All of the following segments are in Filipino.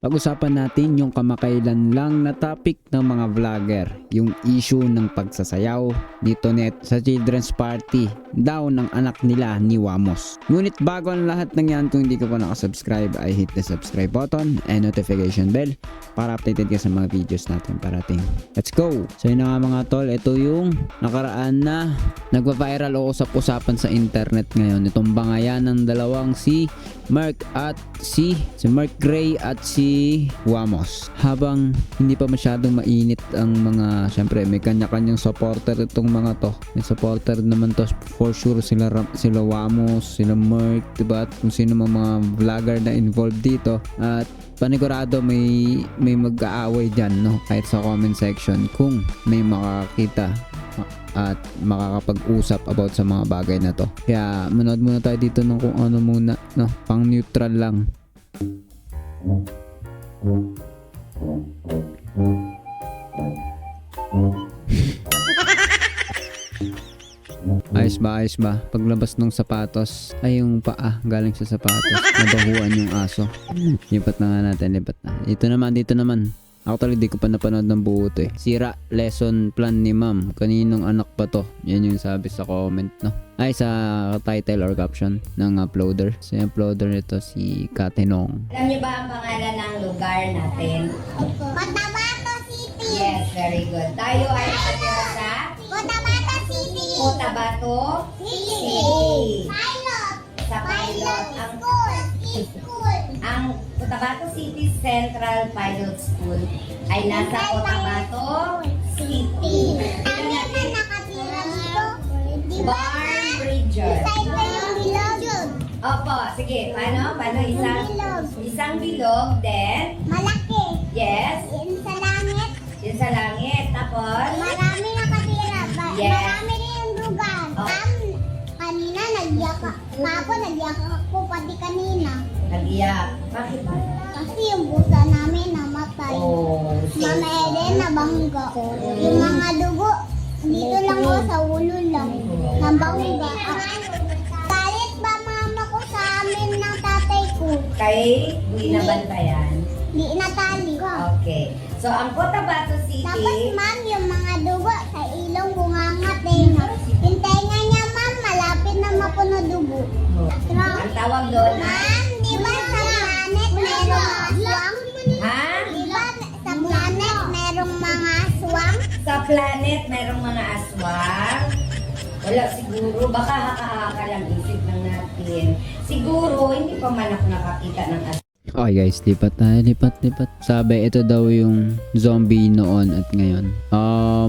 Pag-usapan natin yung kamakailan lang na topic ng mga vlogger, yung issue ng pagsasayaw ni Tonet sa children's party daw ng anak nila ni Wamos. Ngunit bago ang lahat ng yan, kung hindi ka pa nakasubscribe ay hit the subscribe button and notification bell para updated ka sa mga videos natin parating. Let's go! So yun na nga mga tol, ito yung nakaraan na nagpa-viral o usap-usapan sa internet ngayon. Itong bangayan ng dalawang si Mark Gray at si Wamos. Habang hindi pa masyadong mainit ang mga, syempre may kanya-kanyang supporter itong mga to. May supporter naman to for sure, sila Wamos, sila Mark, diba? At kung sino mga vlogger na involved dito. At panigurado may mag-aaway dyan, no? Kahit sa comment section kung may makakita at makakapag-usap about sa mga bagay na to. Kaya manood muna tayo dito ng kung ano muna, no? Pang neutral lang. Ayos ba? Paglabas ng sapatos ay yung paa galing sa sapatos, nabahuan yung aso. Lipat na nga natin, lipat na. Dito naman. Actually, di ko pa napanood ng buo to eh. Sira lesson plan ni ma'am. Kaninong anak pa to? Yan yung sabi sa comment, no? Ay, sa title or caption ng uploader. So, yung uploader nito si Katenong. Alam niyo ba ang pangalan ng lugar natin? Cotabato City. Yes, very good. Tayo ay nakatira sa Cotabato City. Cotabato City. Pilot. Sa Pilot. Ang Cotabato City Central Pilot School ay nasa Cotabato City. Ang naman nakatira dito. Barn Bridger. Isa yung bilog. Opo, sige. Paano? Isang bilog, then, Malaki. yes, Yun sa langit. yun sa langit. Tapos, Marami nakatira. Yes. Marami rin yung lugar. Oh. Kanina nagyak ako pati kanina. nag-iyak. Bakit ba? Kasi yung busa namin namatay. Oh, Mama Eden nabangga. Yung mga dugo, dito lang ako sa ulo lang. Nabangga. Galit ba mama ko sa amin ng tatay ko? Kay binabantayan. Di natali. Okay. So, ang Cotabato City, Tapos ma'am, yung mga dugo sa ilong bungangat tenga. Yung tenga niya ma'am, malapit na mapuno dugo. ang tawag doon ay, Ma'am, di ba sa planet merong aswang? ha? Di ba sa planet merong mga aswang? Sa planet, merong mga aswang. Wala siguro, baka haka-haka lang isip ng natin. Siguro, hindi pa man ako nakakita ng aswang. Okay guys, lipat. Sabi, ito daw yung zombie noon at ngayon.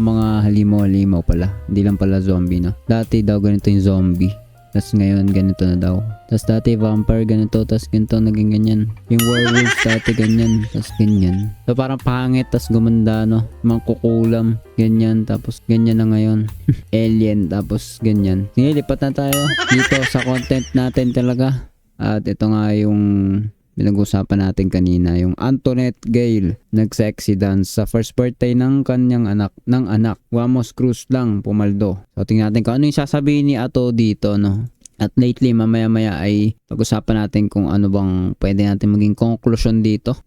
Mga halimaw pala. Hindi lang pala zombie, no? Dati daw ganito yung zombie. Tapos ngayon ganito na daw. Tapos dati vampire ganito. Tapos ganito naging ganyan. Yung werewolf dati ganyan. Tapos ganyan. So parang pangit. Tapos gumanda, no? Mangkukulam. Ganyan. Tapos ganyan na ngayon. Alien. Tapos ganyan. Sige, lipat na tayo. Dito sa content natin talaga. At ito nga yung pinag-usapan natin kanina, yung Antoinette Gale nag-sexy dance sa first birthday ng kanyang anak. Wamos Cruz lang pumaldo. So tingnan natin kung ano yung sasabihin ni Ato dito, no? At lately, mamaya-maya ay pag-usapan natin kung ano bang pwede natin maging conclusion dito.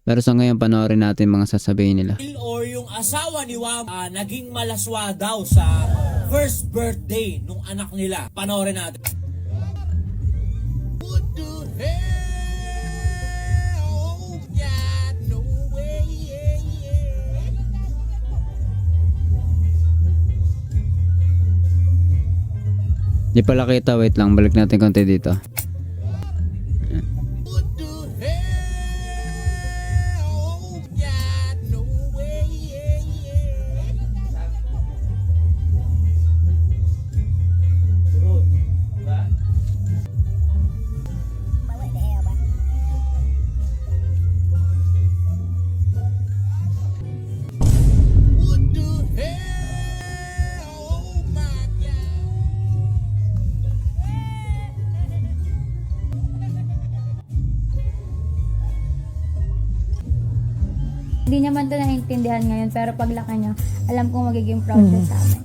Pero sa ngayon, panoorin natin mga sasabihin nila. Or yung asawa ni Wam naging malaswa daw sa first birthday nung anak nila. Panoorin natin. What the hell? Yeah, no way, yeah. Di pala kita, wait lang, balik natin konti dito. What the hell? Yeah, no way, yeah. What the hell? Oh my God. Hindi niya man ito naiintindihan ngayon, pero paglaki niya, alam kong magiging proud siya sa amin.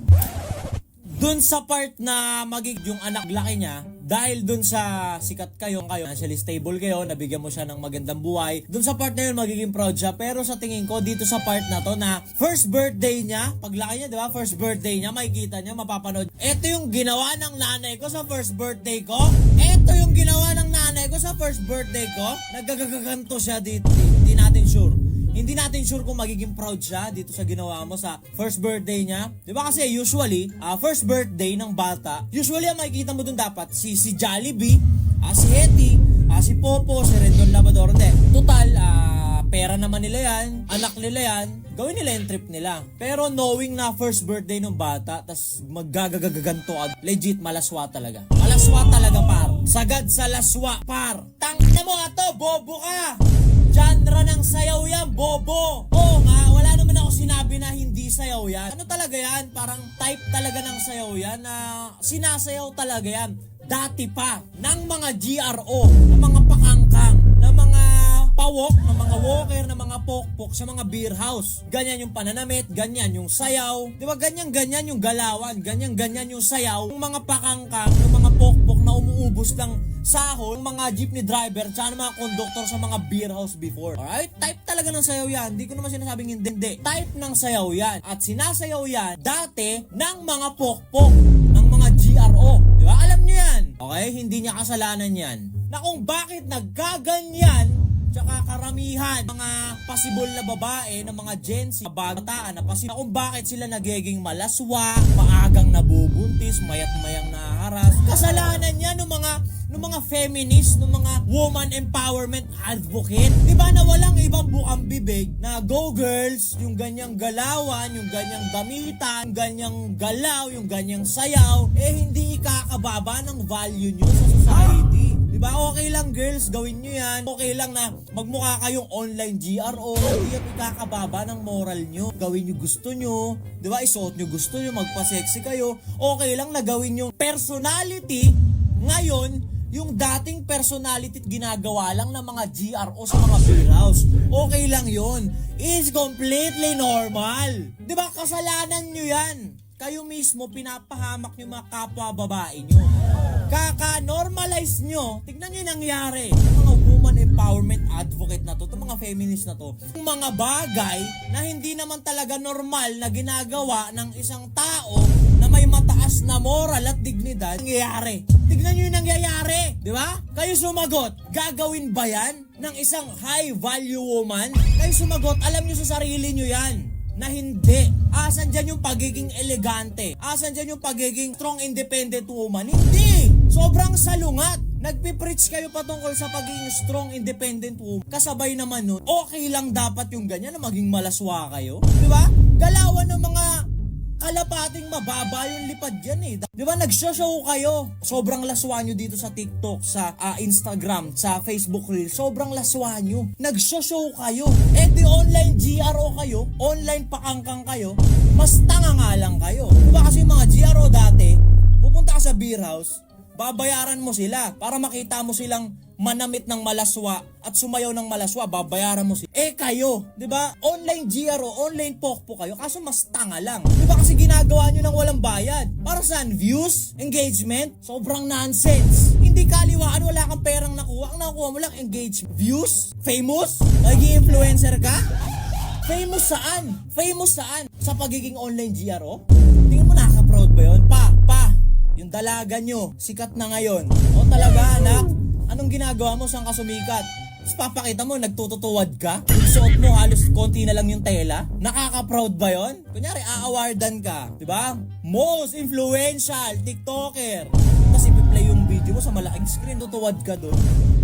dun sa part na magiging yung anak laki niya, dahil dun sa sikat kayo, financially stable kayo, nabigyan mo siya ng magandang buhay, dun sa part na yun magiging proud siya. Pero sa tingin ko, dito sa part na to na first birthday niya, paglaki niya, di ba? First birthday niya, makikita niya, mapapanood. Ito yung ginawa ng nanay ko sa first birthday ko. Ito yung ginawa ng nanay ko sa first birthday ko. Nagagaganto siya dito. Hindi natin sure. Hindi natin sure kung magiging proud siya dito sa ginawa mo sa first birthday niya. Di ba kasi usually, first birthday ng bata, usually ang makikita mo dun dapat si Jollibee, si Hetty, si Popo, si Rendon Labrador. Hindi. Total, pera naman nila yan, anak nila yan, gawin nila yung trip nila. Pero knowing na first birthday ng bata, tas maggagagaganto, legit malaswa talaga. Malaswa talaga, par. Sagad sa laswa, par. Tangina mo ato, bobo ka! Genre ng sayaw yan, bobo! Oo nga, wala naman ako sinabi na hindi sayaw yan. Ano talaga yan? Parang type talaga ng sayaw yan na sinasayaw talaga yan. Dati pa, ng mga GRO, ng mga pakangkang, ng mga pawok, ng mga walker, ng mga pokpok sa mga beer house. Ganyan yung pananamit, ganyan yung sayaw. Di ba ganyan-ganyan yung galawan, ganyan-ganyan yung sayaw. Yung mga pakangkang, yung mga pokpok na umuubos ng sahon, mga jeepney driver, tsaka mga conductor sa mga beer house before. Alright? Type talaga ng sayaw yan. Hindi ko naman sinasabing hindi. Type ng sayaw yan. At sinasayaw yan dati ng mga pokpok, ng mga GRO. Di ba? Alam nyo yan. Okay? Hindi niya kasalanan yan. Na kung bakit nagkaganyan, tsaka karamihan mga possible na babae ng mga Gen Z, bataan na possible, kung bakit sila nagiging malaswa, maagang nabubuntis, mayat-mayang naharas. Kasalanan yan ng mga feminist, ng mga woman empowerment advocate. Di ba na walang ibang bukang bibig na go girls, yung ganyang galawan, yung ganyang damitan, yung ganyang galaw, yung ganyang sayaw, hindi ikakababa ng value nyo sa society. Diba? Okay lang girls, gawin nyo yan. Okay lang na magmukha kayong online GRO. Hindi yan ikakababa ng moral nyo. Gawin nyo gusto nyo. Diba? Isuot nyo gusto nyo. Magpa-sexy kayo. Okay lang na gawin nyo personality. Ngayon, yung dating personality ginagawa lang ng mga GRO sa mga beer house. Okay lang yun. It's completely normal. Diba? Kasalanan nyo yan. Kayo mismo pinapahamak yung mga kapwa babae nyo. Kaka-normalize nyo, tignan nyo yung nangyari. Yung mga woman empowerment advocate na to, itong mga feminist na to, yung mga bagay na hindi naman talaga normal na ginagawa ng isang tao na may mataas na moral at dignidad, nangyayari. Tignan nyo yung nangyayari, di ba? Kayo sumagot, gagawin ba yan ng isang high value woman? Kayo sumagot, alam nyo sa sarili nyo yan na hindi. Asan dyan yung pagiging elegante? Asan dyan yung pagiging strong independent woman? Hindi! Sobrang salungat. Nagpipreach kayo patungkol sa pagiging strong independent woman. Kasabay naman nun, okay lang dapat yung ganyan na maging malaswa kayo. Di ba? Galawan ng mga kalapating mababa yung lipad yan eh. Di ba? Nagshow kayo. Sobrang laswa nyo dito sa TikTok, sa Instagram, sa Facebook Reels. Sobrang laswa nyo. Nagshow kayo. Di online GRO kayo, online pakangkang kayo, mas tanga nga lang kayo. Di ba kasi yung mga GRO dati, pupunta ka sa beer house, babayaran mo sila para makita mo silang manamit ng malaswa at sumayaw ng malaswa, babayaran mo sila. Kayo, 'di ba? Online GRO, online pokpo kayo, kaso mas tanga lang. 'Di ba kasi ginagawa niyo ng walang bayad? Para saan? Views? Engagement? Sobrang nonsense. Hindi kaliwaan, wala kang perang nakuha. Ang nakuha mo lang engagement. Views? Famous? Naging influencer ka? Famous saan? Famous saan? Sa pagiging online GRO? Tingin mo nakaka-proud ba yun? Pa, yung dalaga nyo, sikat na ngayon. O talaga anak, anong ginagawa mo saan ka sumikat? Tapos papakita mo, nagtututuwad ka? Yung suot mo, halos konti na lang yung tela? Nakaka-proud ba yun? Kunyari, a-awardan ka, di ba? Most influential TikToker. Tapos ipi-play yung video mo sa malaking screen, tutuwad ka doon.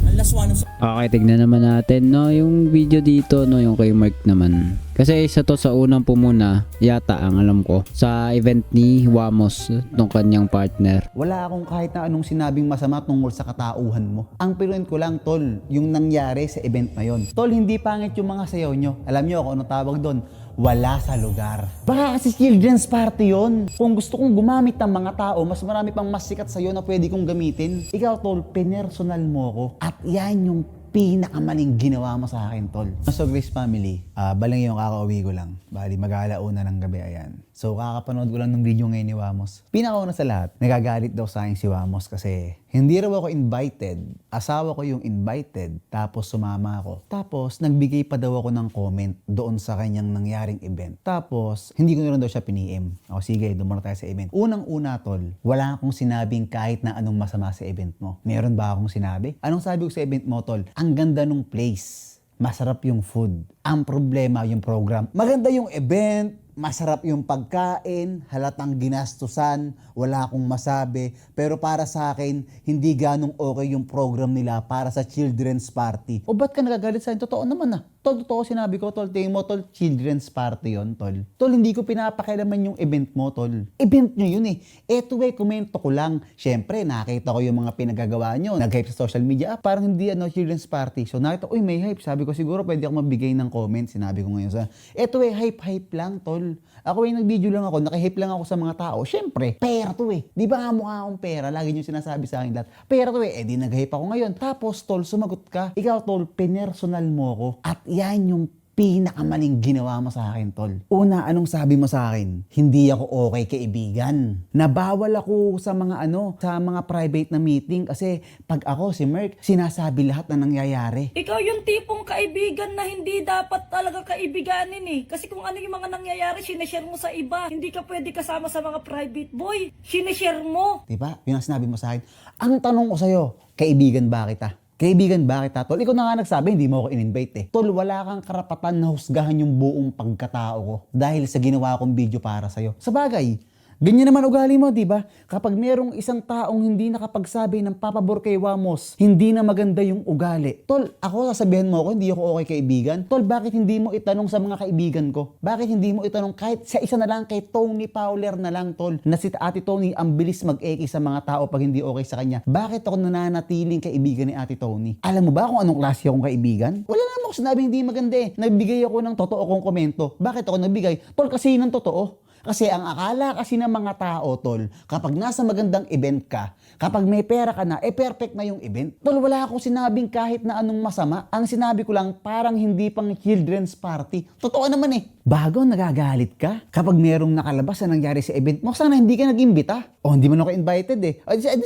Ang laswa ng Okay, tignan naman natin no yung video dito no, yung kay Mark naman. Kasi isa to sa unang pumuna yata ang alam ko sa event ni Wamos nung kanyang partner. Wala akong kahit na anong sinabing masama tungkol sa katauhan mo. Ang pinuin ko lang, tol, yung nangyari sa event na yon. Tol, hindi pangit yung mga sayaw nyo. Alam nyo kung ano tawag doon? Wala sa lugar. Baka kasi children's party yon. Kung gusto kong gumamit ng mga tao, mas marami pang mas sikat sa'yo na pwede kong gamitin. Ikaw, tol, pinersonal mo ko. At yan yung pinakamaling ginawa mo sa akin, tol. So, Grace family, balang yung kakauwi ko lang. Bali, mag-aalauna ng gabi, ayan. So, kakapanood ko lang ng video ngayon ni Wamos. Pinakauna sa lahat, nagagalit daw sa akin si Wamos kasi hindi raw ako invited. Asawa ko yung invited, tapos sumama ako. Tapos, nagbigay pa daw ako ng comment doon sa kanyang nangyaring event. Tapos, hindi ko na rin daw siya piniem. O sige, dumara tayo sa event. Unang-una, tol, wala akong sinabing kahit na anong masama sa event mo. Meron ba akong sinabi? Anong sabi ko sa event mo, tol? Ang ganda nung place. Masarap yung food. Ang problema, yung program. Maganda yung event, masarap yung pagkain, halatang ginastusan, wala akong masabi. Pero para sa akin, hindi ganong okay yung program nila para sa children's party. O ba't ka nagagalit sa akin? Totoo naman Tol, totoo sinabi ko, tol. Tingin mo, tol, children's party yon, tol. Tol, hindi ko pinapakialaman yung event mo, tol. Event nyo yun eh. Eto komento ko lang. Siyempre, nakita ko yung mga pinagagawa nyo. Nag-hype sa social media. Parang hindi, children's party. So, nakita ko, may hype. Sabi ko, siguro pwede ako magbigay ng comment. Sinabi ko ngayon sa, eto hype lang, tol. Ako nag-video lang ako, naka-hype lang ako sa mga tao. Siyempre, pera to Di ba nga mukha akong pera? Lagi nyo sinasabi sa akin lahat. Pera to di nag-hype ako ngayon. Tapos, tol, sumagot ka. Ikaw, tol, pinersonal mo ako. At yan yung pinakamaling ginawa mo sa akin, tol. Una, anong sabi mo sa akin? Hindi ako okay kaibigan. Nabawal ako sa mga sa mga private na meeting kasi pag ako, si Merk, sinasabi lahat na nangyayari. Ikaw yung tipong kaibigan na hindi dapat talaga kaibiganin eh. Kasi kung ano yung mga nangyayari, sineshare mo sa iba. Hindi ka pwede kasama sa mga private boy. Sineshare mo. Diba? Yun ang sinabi mo sa akin. Ang tanong ko sa'yo, kaibigan ba kita? Kaibigan ba kita, tol? Ikaw na nga nagsabi, hindi mo ako in-invite Tol, wala kang karapatan na husgahan yung buong pagkatao ko dahil sa ginawa kong video para sa'yo. Sa bagay, ganyan naman ugali mo, di ba? Kapag merong isang taong hindi nakapagsabi ng papabor kay Wamos, hindi na maganda yung ugali. Tol, ako sasabihan mo ako, hindi ako okay kaibigan. Tol, bakit hindi mo itanong sa mga kaibigan ko? Bakit hindi mo itanong kahit sa isa na lang kay Tony Fowler na lang, tol? Na si Ate Tony ang bilis mag-eki sa mga tao pag hindi okay sa kanya. Bakit ako nananatiling kaibigan ni Ate Tony? Alam mo ba kung anong klase akong kaibigan? Wala naman ako sinabi hindi maganda Nagbigay ako ng totoo kong komento. Bakit ako nagbigay? Tol, kasi ng totoo. Kasi ang akala kasi ng mga tao, tol, kapag nasa magandang event ka, kapag may pera ka na, perfect na yung event. Tol, wala akong sinabing kahit na anong masama. Ang sinabi ko lang, parang hindi pang children's party. Totoo naman Bago nagagalit ka kapag merong nakalabas na nangyari sa event mo, sana hindi ka nag-imbita. O hindi mo na ako invited Di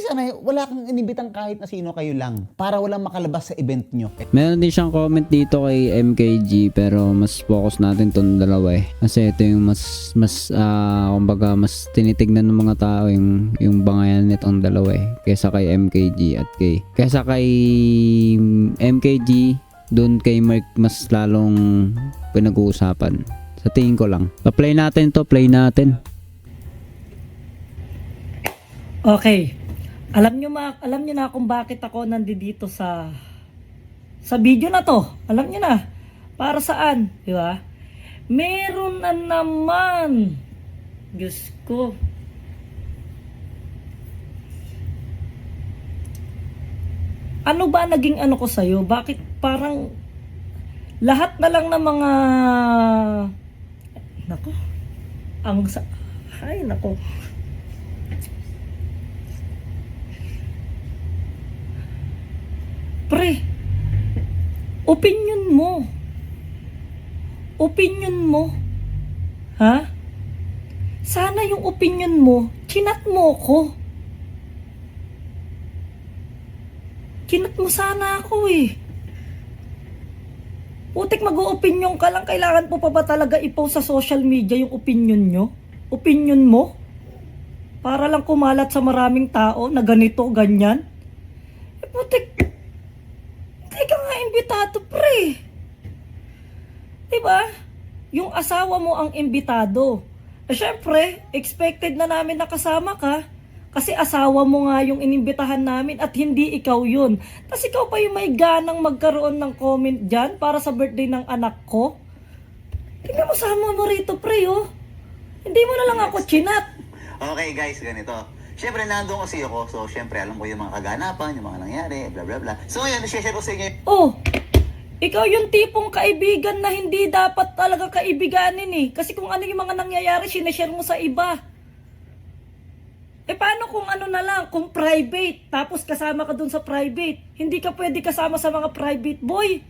sana wala kang inimbitang kahit na sino kayo lang para walang makalabas sa event nyo. Meron din siyang comment dito kay MKG pero mas focus natin tong dalawa Kasi ito yung kumbaga mas tinitignan ng mga tao yung bangayan nitong dalawa kaysa kay MKG at kaysa kay MKG doon kay Mark mas lalong pinag-uusapan sa tingin ko lang. Play natin. Okay. Alam nyo na kung bakit ako nandito sa video na to. Alam nyo na. Para saan? Di ba? Meron na naman. Diyos ko. Ano ba naging ko sa'yo? Bakit parang lahat na lang ng mga nako. Ay, nako. Pre, opinion mo. Ha? Sana yung opinion mo, chinat mo ko. Chinat mo sana ako Putik mag-o-opinion ka lang, kailangan po pa ba talaga i-post sa social media yung opinion nyo? Opinion mo? Para lang kumalat sa maraming tao na ganito, ganyan? Putik, hindi ka nga imbitado, pre. Diba? Yung asawa mo ang imbitado. Syempre, expected na namin nakasama ka. Kasi asawa mo nga yung inimbitahan namin at hindi ikaw yun. Tapos ikaw pa yung may ganang magkaroon ng comment dyan para sa birthday ng anak ko. Tingnan mo sama mo rito, pre, Hindi mo na lang ako chinat. Okay guys, ganito. Siyempre, nandun kasi ako. So, siyempre, alam ko yung mga kaganapan, yung mga nangyari, bla bla bla. So, ngayon, share ko sa inyo. Ikaw yung tipong kaibigan na hindi dapat talaga kaibiganin Kasi kung ano yung mga nangyayari, sineshare mo sa iba. Paano kung ano na lang, kung private, tapos kasama ka dun sa private? Hindi ka pwede kasama sa mga private, boy.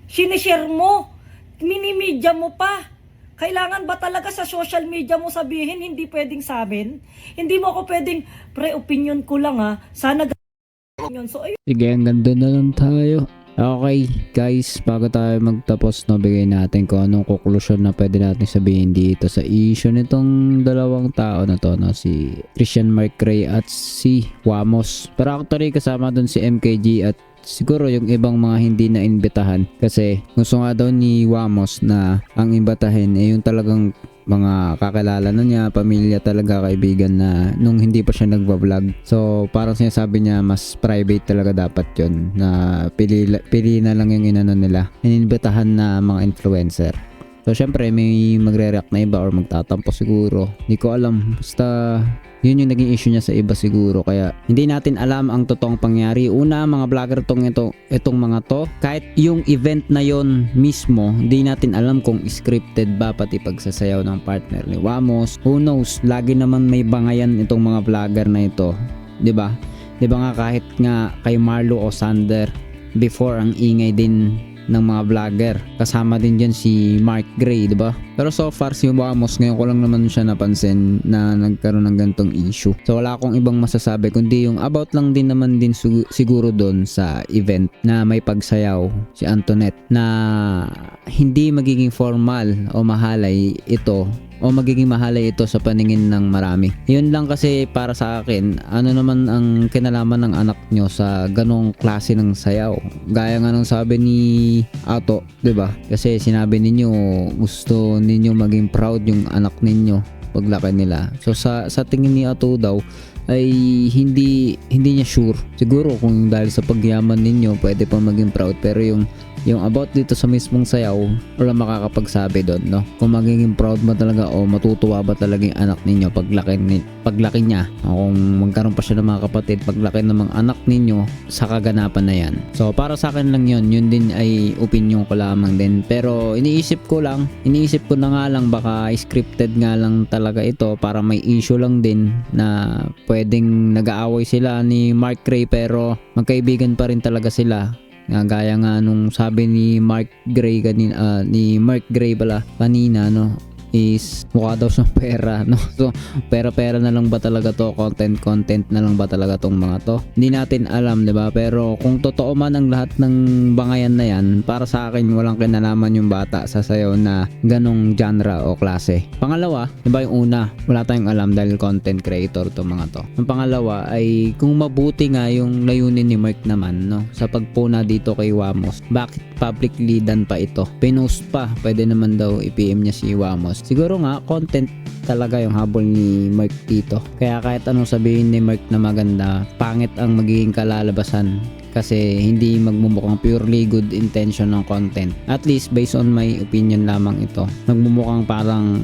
Sinishare mo, minimedya mo pa. Kailangan ba talaga sa social media mo sabihin, hindi pwedeng sa amin? Hindi mo ako pwedeng, pre, opinion ko lang ha, sana yun. So, ayun. Sige, hanggang doon na lang tayo. Okay, guys, bago tayo magtapos, no, bigay natin kung anong conclusion na pwede natin sabihin dito sa issue nitong dalawang tao na to, no, si Christian Mark Ray at si Wamos. Pero actually, kasama dun si MKG at siguro yung ibang mga hindi na imbitahan kasi gusto nga daw ni Wamos na ang imbitahin ay yung talagang mga kakilala na niya, pamilya talaga, kaibigan na nung hindi pa siya nagva-vlog. So parang sinasabi niya mas private talaga dapat yun, na pili na lang yung inano nila, ininbitahan na mga influencer. So syempre may magre-react na iba or magtatampo siguro, hindi ko alam, basta yun yung naging issue niya sa iba siguro, kaya hindi natin alam ang totoong pangyari. Una, mga vlogger itong mga to, kahit yung event na yon mismo, hindi natin alam kung scripted ba, pati pagsasayaw ng partner ni Wamos. Who knows, lagi naman may bangayan itong mga vlogger na ito, 'di ba? 'Di ba nga kahit nga kay Marlo o Sander before, ang ingay din ng mga vlogger. Kasama din dyan si Mark Gray, diba? Pero so far si Wamos, ngayon ko lang naman siya napansin na nagkaroon ng gantong issue. So wala akong ibang masasabi kundi yung about lang din naman din siguro doon sa event na may pagsayaw si Antoinette, na hindi magiging formal o mahalay ito, o magiging mahalay ito sa paningin ng marami. Yun lang kasi para sa akin, ano naman ang kinalaman ng anak nyo sa ganong klase ng sayaw? Gaya nga nung sabi ni Ato, 'di ba? Kasi sinabi ninyo gusto ninyo maging proud yung anak ninyo paglaki nila. So sa tingin ni Ato daw ay hindi niya sure. Siguro kung dahil sa pagyaman ninyo pwede pa maging proud, pero yung about dito sa mismong sayaw, wala makakapagsabi doon, no? Kung magiging proud ba talaga o matutuwa ba talaga yung anak ninyo paglaki niya, o kung magkaroon pa siya ng mga kapatid, paglaki ng mga anak ninyo sa kaganapan na yan. So para sa akin lang yun din ay opinion ko lamang din, pero iniisip ko na nga lang baka scripted nga lang talaga ito para may issue lang din, na pwedeng nag-aaway sila ni Mark Ray pero magkaibigan pa rin talaga sila. Gaya nga nung sabi ni Mark Gray kanina, kanina, no, is mukha daw siyang pera, no? So pera na lang ba talaga to, content na lang ba talaga tong mga to? Hindi natin alam, 'di ba? Pero kung totoo man ang lahat ng bangayan na yan, para sa akin walang kinalaman yung bata sa sayaw na ganong genre o klase. Pangalawa, 'di ba, yung una, wala tayong alam dahil content creator to mga to. Ang pangalawa ay kung mabuti nga yung layunin ni Mark naman, no, sa pagpuna dito kay Wamos, bakit publicly dan pa ito? Pinost pa, pwede naman daw i-PM niya si Wamos. Siguro nga content talaga yung habol ni Mark dito, kaya kahit anong sabihin ni Mark na maganda, pangit ang magiging kalalabasan kasi hindi magmumukhang purely good intention ng content. At least based on my opinion lamang ito, magmumukhang parang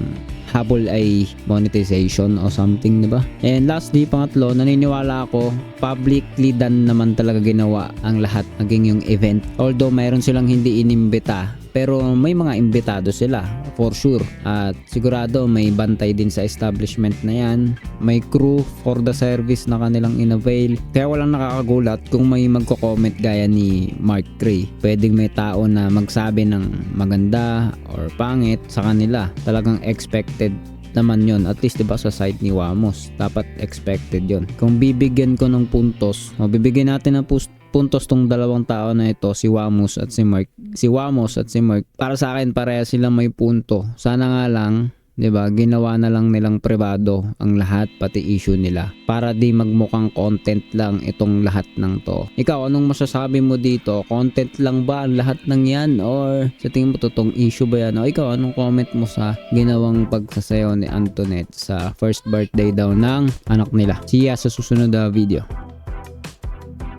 habol ay monetization o something, diba? And lastly, pangatlo, naniniwala ako publicly done naman talaga ginawa ang lahat, naging yung event. Although mayroon silang hindi inimbita, pero may mga imbitado sila for sure, at sigurado may bantay din sa establishment na yan, may crew for the service na kanilang inavail. Kaya walang nakakagulat kung may magko-comment gaya ni Mark Gray. Pwedeng may tao na magsabi ng maganda or pangit sa kanila, talagang expected naman yon, at least diba sa side ni Wamos, dapat expected yon. Kung bibigyan ko ng puntos, o bibigyan natin ng puntos tong dalawang tao na ito, si Wamos at si Mark. Para sa akin pareha silang may punto. Sana nga lang, 'di ba, ginawa na lang nilang pribado ang lahat, pati issue nila, para di magmukhang content lang itong lahat ng to. Ikaw, anong masasabi mo dito? Content lang ba ang lahat ng yan, or sa tingin mo totoong issue ba yan? O ikaw, anong comment mo sa ginawang pagsasayaw ni Antoinette sa first birthday daw ng anak nila? See ya sa susunod na video.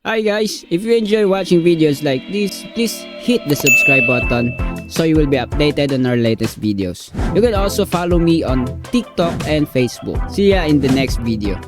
Hi guys, if you enjoy watching videos like this, please hit the subscribe button so you will be updated on our latest videos. You can also follow me on TikTok and Facebook. See ya in the next video.